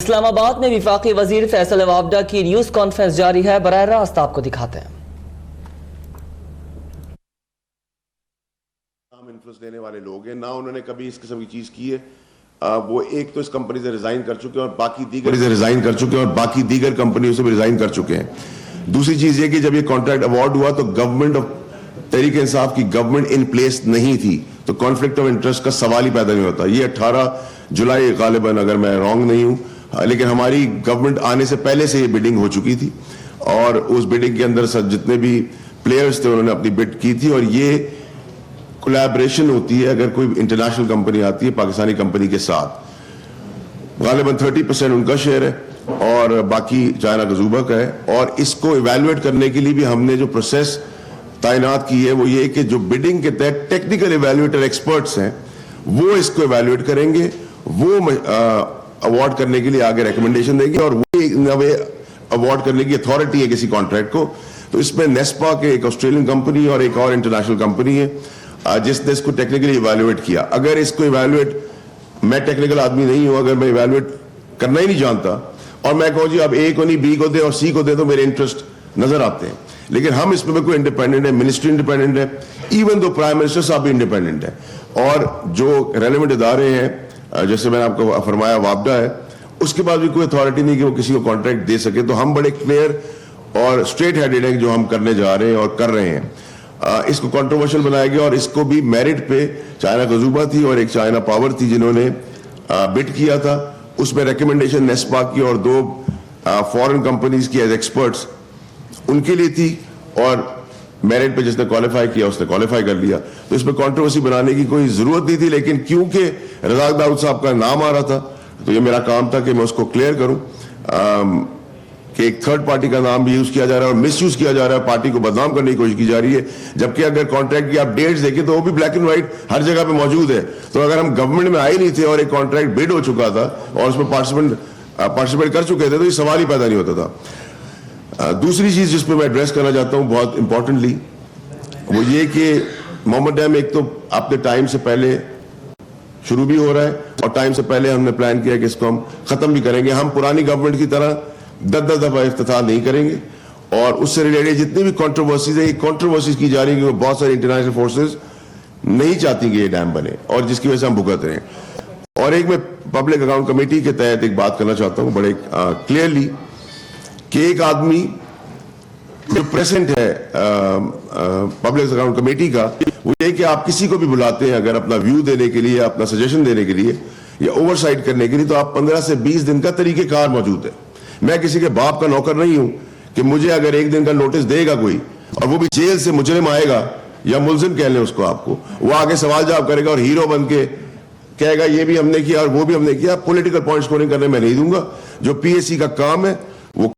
اسلام آباد میں وفاقی وزیر فیصل وابڈہ کی نیوز کانفرنس جاری ہے، براہ راست آپ کو دکھاتے ہیں۔ ہم انفلوئنس دینے والے لوگ ہیں، نہ انہوں نے کبھی اس قسم کی چیز کی ہے۔ وہ ایک تو اس کمپنی سے ریزائن کر چکے ہیں اور باقی دیگر کمپنیوں سے بھی ریزائن کر چکے ہیں۔ دوسری چیز یہ کہ جب یہ کانٹریکٹ ایوارڈ ہوا تو گورنمنٹ آف تحریک انصاف کی گورنمنٹ ان پلیس نہیں تھی، تو کانفلکٹ آف انٹرسٹ کا سوال ہی پیدا نہیں ہوتا۔ یہ 18 جولائی غالباً، اگر میں رانگ نہیں ہوں، لیکن ہماری گورنمنٹ آنے سے پہلے سے یہ بڈنگ ہو چکی تھی، اور اس بڈنگ کے اندر جتنے بھی پلیئرز تھے انہوں نے اپنی بڈ کی تھی، اور یہ کولیبریشن ہوتی ہے اگر کوئی انٹرنیشنل کمپنی آتی ہے پاکستانی کمپنی کے ساتھ۔ غالباً 30% ان کا شیئر ہے اور باقی چائنا گزوبا کا ہے، اور اس کو ایویلویٹ کرنے کے لیے بھی ہم نے جو پروسیس تعینات کی ہے وہ یہ کہ جو بڈنگ کے تحت ٹیکنیکل ایویلویٹر ایکسپرٹس ہیں وہ اس کو ایویلویٹ کریں گے، وہ ایوارڈ کرنے کے لیے آگے ریکمنڈیشن دیں گے، اور وہ ایوارڈ کرنے کی اتھارٹی ہے کسی کانٹریکٹ کو۔ تو اس میں نیسپا کے ایک آسٹریلین کمپنی اور ایک اور انٹرنیشنل کمپنی ہے جس نے اس کو ٹیکنیکلی ایویلویٹ کیا۔ اگر اس کو ایویلویٹ، میں ٹیکنیکل آدمی نہیں ہوں، اگر میں ایویلویٹ کرنا ہی نہیں جانتا اور میں کہوں جی اب اے کو نہیں بی کو دے اور سی کو دے، تو میرے انٹرسٹ نظر آتے ہیں۔ لیکن ہم اس میں بالکل انڈیپینڈنٹ ہے، منسٹری انڈیپینڈنٹ ہے، ایون دو پرائم منسٹر صاحب بھی انڈیپینڈنٹ ہے، اور جو ریلیونٹ ادارے ہیں جیسے میں نے آپ کو فرمایا وابڈا ہے، اس کے بعد بھی کوئی اتھارٹی نہیں کہ وہ کسی کو کانٹریکٹ دے سکے۔ تو ہم بڑے کلیئر اور اسٹریٹ ہیڈڈ ہیں جو ہم کرنے جا رہے ہیں اور کر رہے ہیں۔ اس کو کنٹروورشل بنایا گیا، اور اس کو بھی میرٹ پہ چائنا گزوبا تھی اور ایک چائنا پاور تھی جنہوں نے بٹ کیا تھا، اس میں ریکمنڈیشن نیسپا کی اور 2 فورن کمپنیز کی ایز ایکسپرٹس ان کے لیے تھی، اور میرٹ پہ جس نے کوالیفائی کیا اس نے کوالیفائی کر لیا۔ تو اس پہ کنٹروورسی بنانے کی کوئی ضرورت نہیں تھی، لیکن کیونکہ رزاق داؤد صاحب کا نام آ رہا تھا تو یہ میرا کام تھا کہ میں اس کو کلیئر کروں کہ ایک تھرڈ پارٹی کا نام بھی یوز کیا جا رہا ہے اور مس یوز کیا جا رہا ہے، پارٹی کو بدنام کرنے کی کوشش کی جا رہی ہے، جبکہ اگر کانٹریکٹ کی آپ ڈیٹس دیکھیں تو وہ بھی بلیک اینڈ وائٹ ہر جگہ پہ موجود ہے۔ تو اگر ہم گورنمنٹ میں آئے نہیں تھے اور ایک کانٹریکٹ بڈ ہو چکا تھا اور اس میں پارٹیسپیٹ کر چکے تھے تو یہ سوال ہی پیدا نہیں ہوتا تھا۔ دوسری چیز جس پہ میں ایڈریس کرنا چاہتا ہوں بہت امپورٹنٹلی، وہ یہ کہ محمد ڈیم ایک تو اپنے ٹائم سے پہلے شروع بھی ہو رہا ہے، اور ٹائم سے پہلے ہم نے پلان کیا کہ اس کو ہم ختم بھی کریں گے۔ ہم پرانی گورنمنٹ کی طرح 10 دفعہ افتتاح نہیں کریں گے، اور اس سے ریلیٹڈ جتنی بھی کنٹروورسیز ہیں، یہ کنٹروورسیز کی جا رہی ہیں کہ بہت ساری انٹرنیشنل فورسز نہیں چاہتی کہ یہ ڈیم بنے، اور جس کی وجہ سے ہم بھگت رہے ہیں۔ اور ایک میں پبلک اکاؤنٹ کمیٹی کے تحت ایک بات کرنا چاہتا ہوں بڑے کلیئرلی، کہ ایک آدمی جو پریزنٹ ہے پبلک اکاؤنٹ کمیٹی کا، وہ یہ کہ آپ کسی کو بھی بلاتے ہیں اگر اپنا ویو دینے کے لیے، اپنا سجیشن دینے کے لیے یا اوور سائٹ کرنے کے لیے، تو آپ 15 سے 20 دن کا طریقہ کار موجود ہے۔ میں کسی کے باپ کا نوکر نہیں ہوں کہ مجھے اگر 1 دن کا نوٹس دے گا کوئی، اور وہ بھی جیل سے مجرم آئے گا یا ملزم کہہ لیں اس کو، آپ کو وہ آگے سوال جواب کرے گا اور ہیرو بن کے کہے گا یہ بھی ہم نے کیا اور وہ بھی ہم نے کیا۔ پولیٹیکل پوائنٹ سکورنگ کرنے میں نہیں دوں گا۔ جو پی ایس سی کا کام ہے وہ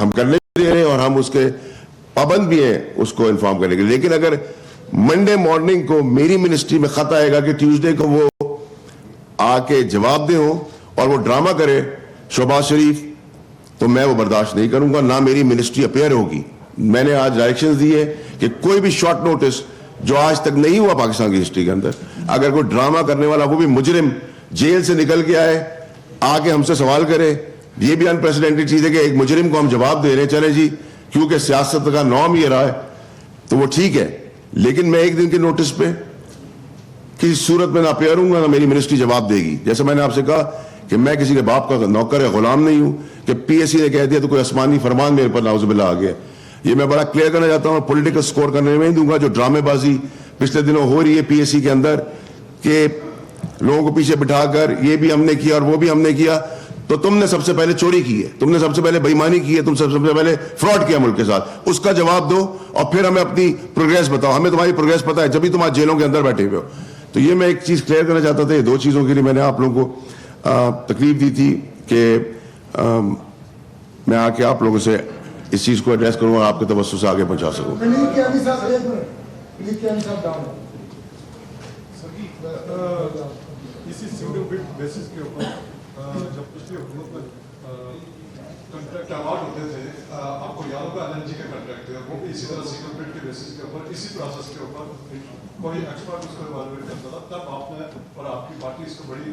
ہم کرنے دے رہے ہیں، اور ہم اس کے پابند بھی ہیں اس کو انفارم کرنے کے لیے۔ لیکن اگر منڈے مارننگ کو میری منسٹری میں خط آئے گا کہ ٹیوزڈے کو وہ آ کے جواب دے ہوں اور وہ ڈرامہ کرے شہباز شریف، تو میں وہ برداشت نہیں کروں گا، نہ میری منسٹری اپیئر ہوگی۔ میں نے آج ڈائریکشنز دی ہے کہ کوئی بھی شارٹ نوٹس جو آج تک نہیں ہوا پاکستان کی ہسٹری کے اندر، اگر کوئی ڈرامہ کرنے والا، وہ بھی مجرم جیل سے نکل کے آئے، آ کے ہم سے سوال کرے، یہ بھی انپریسیڈنٹڈ چیز ہے کہ ایک مجرم کو ہم جواب دے رہے ہیں۔ چلے جی، کیونکہ سیاست کا نام یہ رہا ہے تو وہ ٹھیک ہے، لیکن میں 1 دن کے نوٹس پہ کسی صورت میں نہ اپیئر ہوں گا، نہ میری منسٹری جواب دے گی۔ جیسے میں نے آپ سے کہا کہ میں کسی کے باپ کا نوکر یا غلام نہیں ہوں کہ پی ایس سی نے کہہ دیا تو کوئی آسمانی فرمان میرے پر نعوذ باللہ آ گیا۔ یہ میں بڑا کلیئر کرنا چاہتا ہوں، پولیٹیکل سکور کرنے میں نہیں دوں گا۔ جو ڈرامے بازی پچھلے دنوں ہو رہی ہے پی ایس سی کے اندر کہ لوگوں کو پیچھے بٹھا کر یہ بھی ہم نے کیا اور وہ بھی ہم نے کیا، تو تم نے سب سے پہلے چوری کی ہے، تم نے سب سے پہلے بےایمانی کی ہے، تم سب سے پہلے فراڈ کیا ملک کے ساتھ، اس کا جواب دو اور پھر ہمیں اپنی پروگریس بتاؤ۔ ہمیں تمہاری پروگریس پتہ ہے جبھی تم آج جیلوں کے اندر بیٹھے ہوئے ہو۔ تو یہ میں ایک چیز کلیئر کرنا چاہتا تھا۔ یہ 2 چیزوں کے لیے میں نے آپ لوگوں کو تکلیف دی تھی کہ میں آ کے آپ لوگوں سے اس چیز کو ایڈریس کروں اور آپ کے توسط سے آگے پہنچا سکوں۔ اسی سنگل بٹ بیسس کے اوپر جب پچھلی حکومت میں کنٹریکٹ اوارڈ ہوتے تھے، آپ کو یاد ہوگا LNG کے کنٹریکٹ تھے، وہ اسی طرح سنگل بٹ کے بیسس کے اوپر، اسی پروسیس کے اوپر کوئی ایکسپرٹ اس کو ایوالویٹ کرتا تھا۔ تب آپ نے اور آپ کی پارٹی اس کو بڑی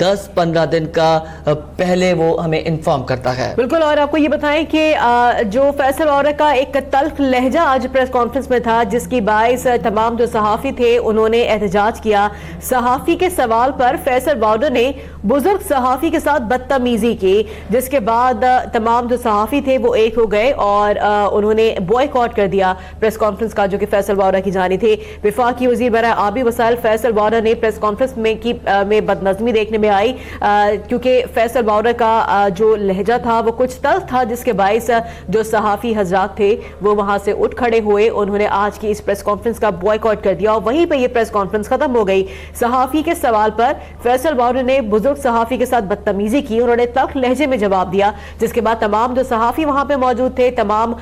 10-15 دن کا پہلے وہ ہمیں انفارم کرتا ہے. بالکل. اور آپ کو یہ بتائیں کہ جو فیصل وارا کا ایک تلخ لہجہ آج پریس کانفرنس میں تھا جس کی باعث تمام جو صحافی تھے انہوں نے احتجاج کیا. صحافی کے سوال پر فیصل وارا نے بزرگ صحافی کے ساتھ بدتمیزی کی, جس کے بعد تمام جو صحافی تھے وہ ایک ہو گئے اور انہوں نے بوائیکاٹ کر دیا پریس کانفرنس کا جو کہ فیصل وارا کی جانی تھی. وفاقی وزیر برائے آبی وسائل فیصل وارا نے پریس کانفرنس میں بدنظمی دیکھنے میں آئی کیونکہ فیصل وارا کا جو لہجہ تھا وہ کچھ تلخ تھا, جس کے باعث جو صحافی حضرات تھے وہ وہاں سے اٹھ کھڑے ہوئے. انہوں نے آج کی اس پریس کانفرنس کا بوائیکاٹ کر دیا اور وہیں پہ یہ پریس کانفرنس ختم ہو گئی. صحافی کے سوال پر فیصل وارا نے بزرگ صحافی کے ساتھ بدتمیزی کی. انہوں نے تلخ لہجے میں جواب دیا, جس کے بعد تمام جو صحافی وہاں پہ موجود تھے, تمام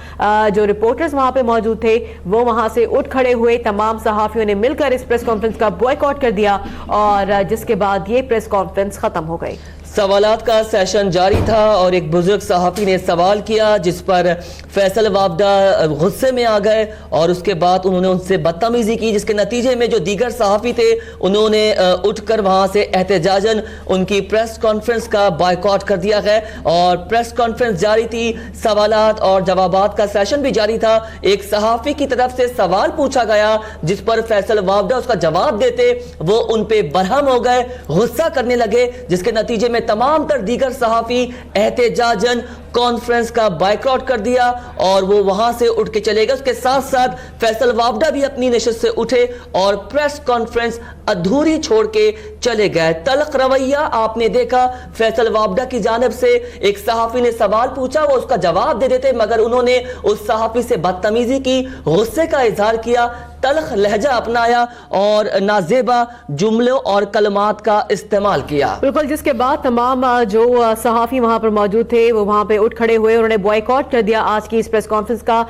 جو رپورٹرز وہاں پہ موجود تھے وہ وہاں سے اٹھ کھڑے ہوئے. تمام صحافیوں نے مل کر اس پریس کانفرنس کا بوائیکاٹ کر دیا اور جس کے بعد یہ پریس کانفرنس ختم ہو گئی. سوالات کا سیشن جاری تھا اور ایک بزرگ صحافی نے سوال کیا جس پر فیصل وابڈا غصے میں آ گئے اور اس کے بعد انہوں نے ان سے بدتمیزی کی, جس کے نتیجے میں جو دیگر صحافی تھے انہوں نے اٹھ کر وہاں سے احتجاجاً ان کی پریس کانفرنس کا بائیکاٹ کر دیا ہے. اور پریس کانفرنس جاری تھی, سوالات اور جوابات کا سیشن بھی جاری تھا. ایک صحافی کی طرف سے سوال پوچھا گیا جس پر فیصل وابڈا اس کا جواب دیتے وہ ان پہ برہم ہو گئے, غصہ کرنے لگے, جس کے نتیجے میں تمام تر دیگر صحافی احتجاجاً کانفرنس کا بائیکاٹ کر دیا اور وہ وہاں سے اٹھ کے چلے گئے. اس کے ساتھ ساتھ فیصل وابڈا بھی اپنی نشست سے اٹھے اور پریس کانفرنس ادھوری چھوڑ کے چلے گئے. تلخ رویہ آپ نے دیکھا فیصل وابڈا کی جانب سے. ایک صحافی نے سوال پوچھا, وہ اس کا جواب دے دیتے مگر انہوں نے اس صحافی سے بدتمیزی کی, غصے کا اظہار کیا, تلخ لہجہ اپنایا اور نازیبا جملوں اور کلمات کا استعمال کیا. بالکل. جس کے بعد تمام جو صحافی وہاں پر موجود تھے وہ وہاں پہ اٹھ کھڑے ہوئے, انہوں نے بوائیکاٹ کر دیا آج کی اس پریس کانفرنس کا.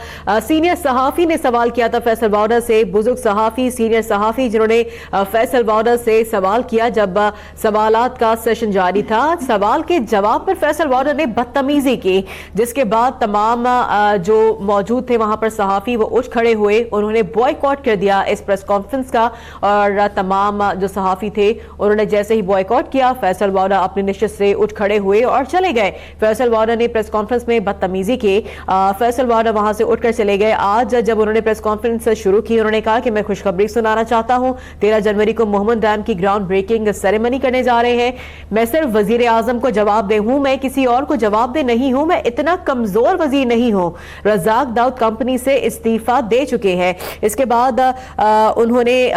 سینئر صحافی نے سوال کیا تھا فیصل وارا سے, بزرگ صحافی, سینئر صحافی جنہوں نے فیصل وارا سے سوال کیا جب سوالات کا سیشن جاری تھا. سوال کے جواب پر فیصل وارا نے بدتمیزی کی, جس کے بعد تمام جو موجود تھے وہاں پر صحافی وہ اٹھ کھڑے ہوئے, انہوں نے بوائیکاٹ کر دیا اس پریس کانفرنس کا. اور تمام جو صحافی تھے انہوں نے جیسے ہی بوائیکاٹ کیا فیصل وارا اپنی نشست سے اٹھ کھڑے ہوئے اور چلے گئے. فیصل وارا نے پریس کانفرنس میں بدتمیزی کی, فیصل وارا وہاں سے اٹھ کر چلے گئے. آج جب انہوں نے پریس کانفرنس شروع کی انہوں نے کہا کہ میں خوشخبری سنانا چاہتا ہوں, 13 جنوری کو محمد ڈیم کی گراؤنڈ بریکنگ سیریمنی کرنے جا رہے ہیں. میں صرف وزیر اعظم کو جواب دہ ہوں, میں کسی اور کو جواب دہ نہیں ہوں, میں اتنا کمزور وزیر نہیں ہوں. رزاق داؤد کمپنی سے استعفیٰ دے چکے ہیں. اس کے بعد انہوں نے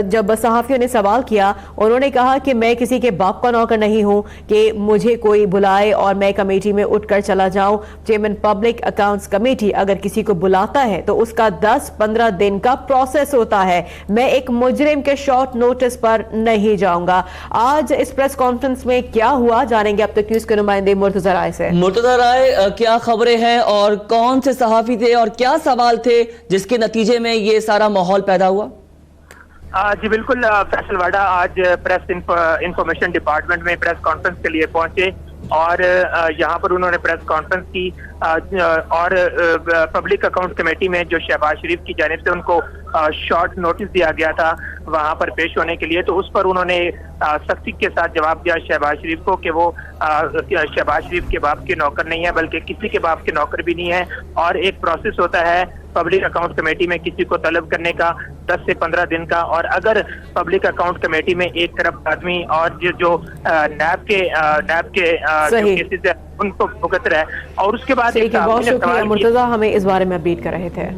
جب صحافیوں نے سوال کیا انہوں نے کہا کہ میں کسی کے باپ کا نوکر نہیں ہوں کہ مجھے کوئی بلائے اور میں کمیٹی میں اٹھ کر چلا جاؤں. چیئرمین پبلک اکاؤنٹس کمیٹی اگر کسی کو بلاتا ہے تو اس کا 10-15 دن کا پروسیس ہوتا ہے, میں ایک مجرم کے شارٹ نوٹس پر نہیں جاؤں گا. آج اس پریس کانفرنس میں کیا ہوا جانیں گے اب تک نیوز کے نمائندے مرتضی رائے سے. مرتضی رائے, کیا خبریں ہیں اور کون سے صحافی تھے اور کیا سوال تھے جس کے نتیجے میں یہ سارا ماحول پیدا ہوا؟ جی بالکل. فیصل وارا آج پریس انفارمیشن ڈپارٹمنٹ میں پریس کانفرنس کے لیے پہنچے اور یہاں پر انہوں نے پریس کانفرنس کی اور پبلک اکاؤنٹ کمیٹی میں جو شہباز شریف کی جانب سے ان کو شارٹ نوٹس دیا گیا تھا وہاں پر پیش ہونے کے لیے, تو اس پر انہوں نے سختی کے ساتھ جواب دیا شہباز شریف کو کہ وہ شہباز شریف کے باپ کے نوکر نہیں ہے بلکہ کسی کے باپ کے نوکر بھی نہیں ہے. اور ایک پروسیس ہوتا ہے پبلک اکاؤنٹ کمیٹی میں کسی کو طلب کرنے کا 10 سے 15 دن کا, اور اگر پبلک اکاؤنٹ کمیٹی میں ایک طرف آدمی اور جو نیب کے کیسز ہے ان کو بھگت رہا ہے. اور اس کے بعد بہت شکریہ مرتضی, ہمیں اس بارے میں اپڈیٹ کر رہے تھے.